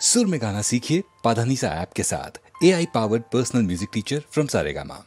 सुर में गाना सीखिए पाधानीसा ऐप के साथ। AI powered personal music teacher from Saregama.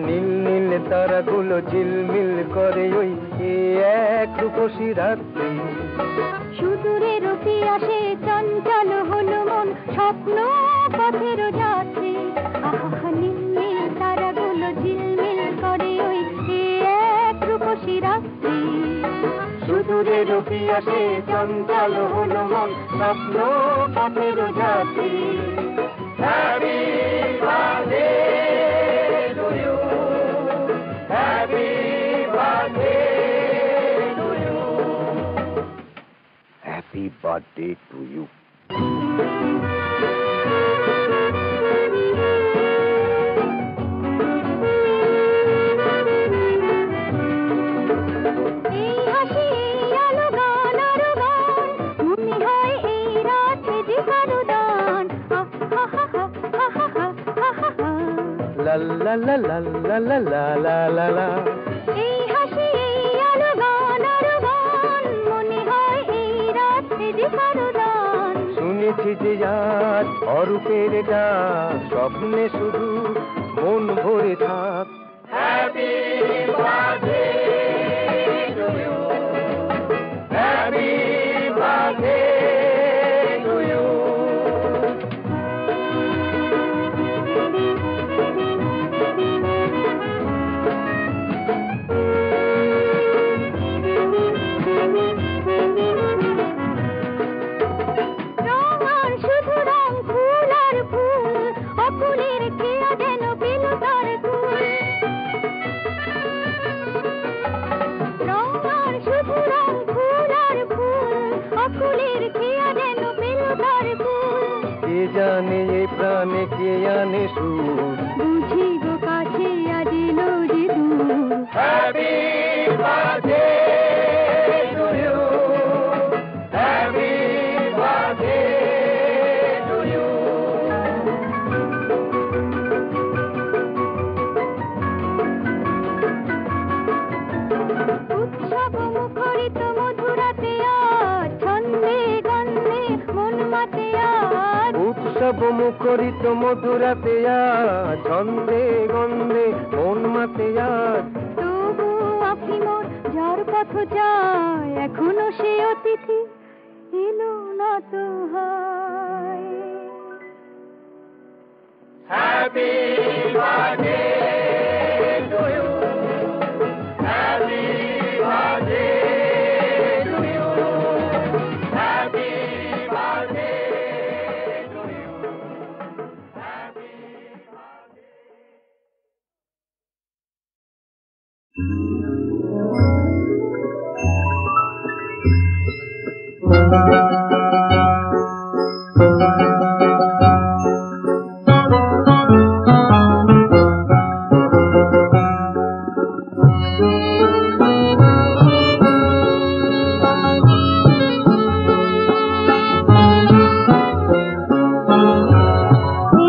নীল নীল তারাগুলো ঝিলমিল করে ওই এক রূপসী রাত্রি। সুদূরের পিয়াসে চঞ্চল হলো মন, স্বপ্ন পথের যাত্রী। আহা নীল নীল তারাগুলো ঝিলমিল করে ওই এক রূপসী রাত্রি। সুদূরের পিয়াসে চঞ্চল হলো মন, স্বপ্ন পথের যাত্রী। Happy birthday to you. Happy birthday to you. Happy birthday to you. এই হাসি আলো গান আরো গান, মনে হয় এই রাতে যে কারো দান। La la la la la la la la la la. এই হাসি এই আলো গান আরো গান, মনে হয় এই রাত এ যে কারো দান। শুনেছি যে আজ অরূপের ডাক, স্বপ্নে শুধু মন ভরে থাক। Happy birthday to you, happy birthday to you. রং আর শুধু রং, ফুল আর ফুল, অকুলের খেয়া যেন পেল তার কুল। রং আর শুধু রং, ফুল আর ফুল, অকুলের খেয়া যেন পেল তার কুল। কে জানে এই প্রাণে কে আনে সুর, বুঝি গো কাছে আজ এলো যে দূর। Happy birthday to you, happy birthday to you. উৎসব মুখরিত মধুরাতে আজ, ছন্দে গন্ধে মন মাতে আজ। উৎসব মুখরিত মধুরাতে আজ, ছন্দে গন্ধে মন মাতে আজ। তবু আঁখি মোর যার পথ যায়, এখনো সে অতিথি এলো না তো হয়। Happy birthday to you, happy birthday to you, happy birthday to you, happy birthday.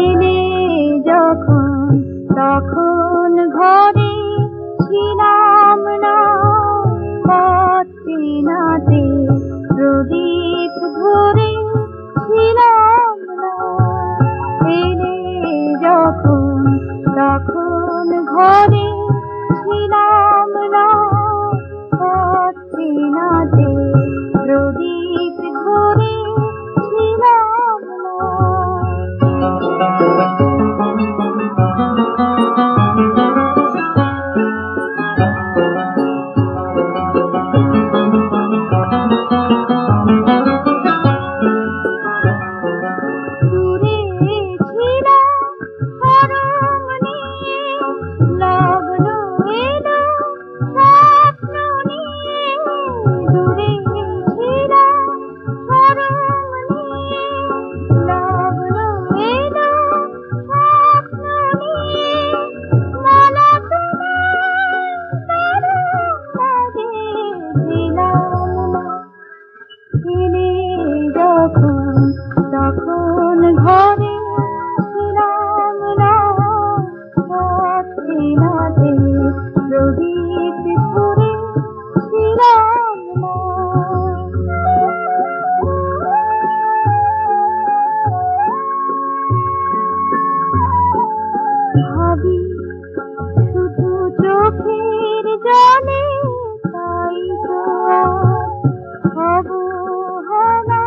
এলে যখন তখন ঘরে ছিলাম না, পথ চেনাতে প্রদীপ ধরে ছিলাম না। এলে যখন তখন ঘরে ছিলাম না, পথ চেনাতে প্রদীপ ধরে ছিলাম না। দূরে ছিলাম পরম নিয়ে, লগ্ন এলো স্বপ্ন নিয়ে। দূরে ছিলাম পরম নিয়ে, লগ্ন এলো স্বপ্ন নিয়ে। মালা তোমার তরুণ লাগে দিলাম না। এলে যখন তখন ঘরে ছিলাম না, পথ চেনাতে প্রদীপ ধরে ছিলাম না। ভাবি শুধু চোখের জলে, তাই তো আজ হব হনা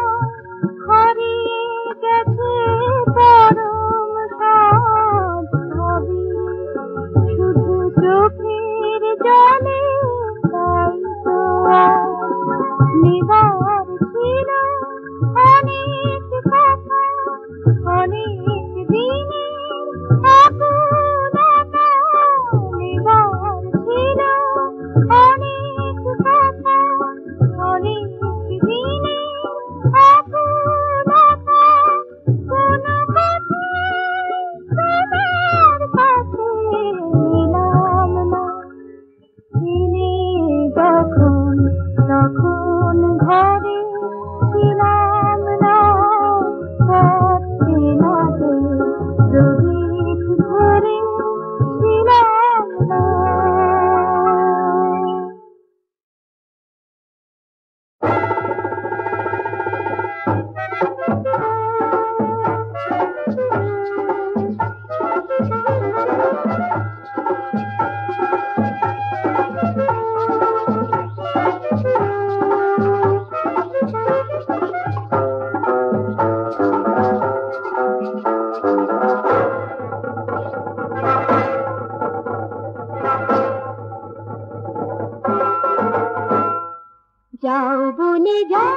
যাও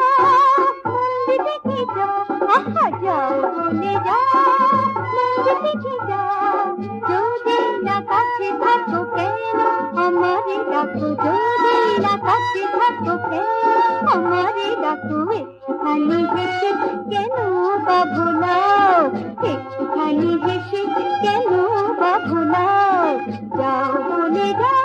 মন্দির দেখে যাও, আহা যাও বলে যাও মন্দির দেখে যাও। যদি না কাছে থাকো কেন আমারে ডাকো, যদি না কাছে থাকো কেন আমারে ডাকো। একটুখানি হেসে কেন বা ভোলাও, একটুখানি হেসে কেন বা ভোলাও, যাও বলে যাও।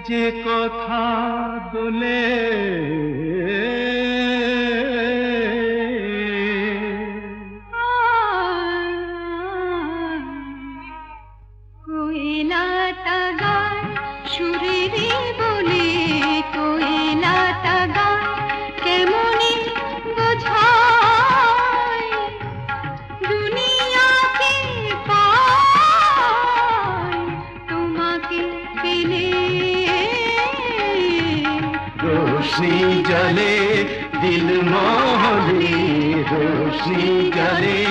যে কথা দোলে কোয়েলাটা গায় সুরে রে বলে, কোয়েলাটা গায় কেমনে বোঝায় দুনিয়াকে পায় তোমাকে পেলে। रोशनी जले दिल मोहनी, रोशनी जले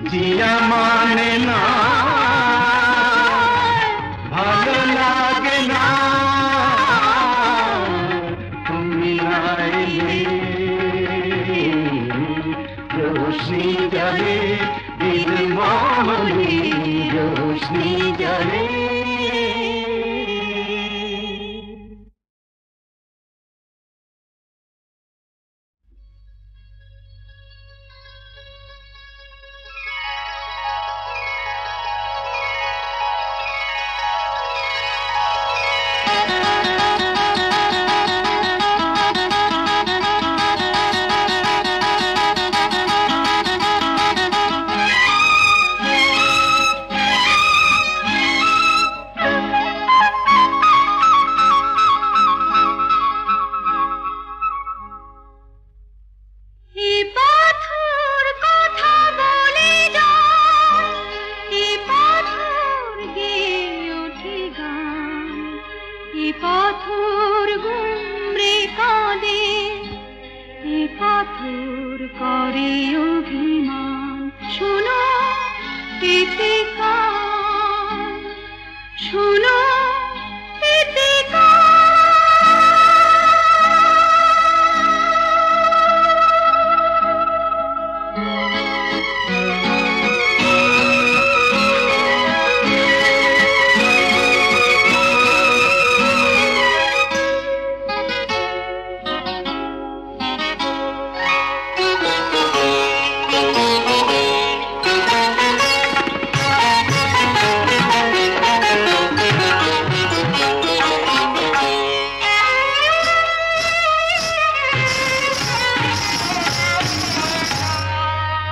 जिया माने ना भालो लागे ना तुमी ना एले। रोशनी जले दिल मोहनी, रोशनी जले। পাথর গুমরে কাঁদে, এ পাথর করে অভিমান। শোনো এতে কান, শোনো এতে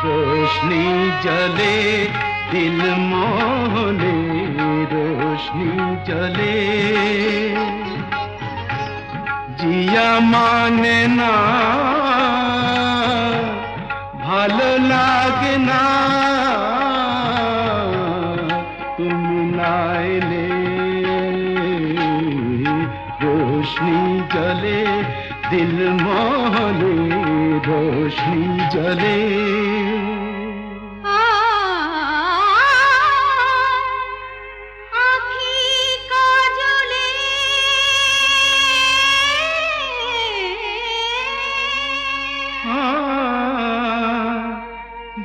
रोशनी जले दिल मोहने, रोशनी जले जिया माने ना भालो लागे ना तुमी ना एले। रोशनी जले दिल मोहने, रोशनी जले।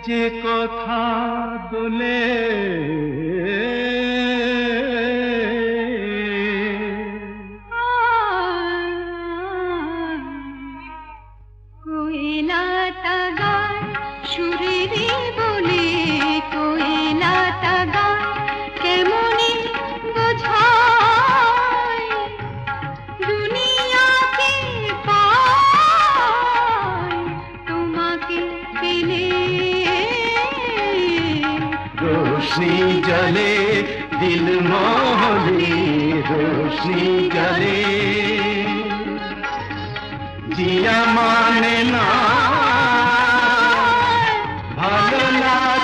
যে কথা দোলে কোয়েলাটা গায় সুরে রে বলে, কোয়েলাটা গায় কেমনে বোঝায় দুনিয়াকে পায় তোমাকে পেলে। रोशनी जले दिल मोहनी, रोशनी जले जिया माने ना भालो लागे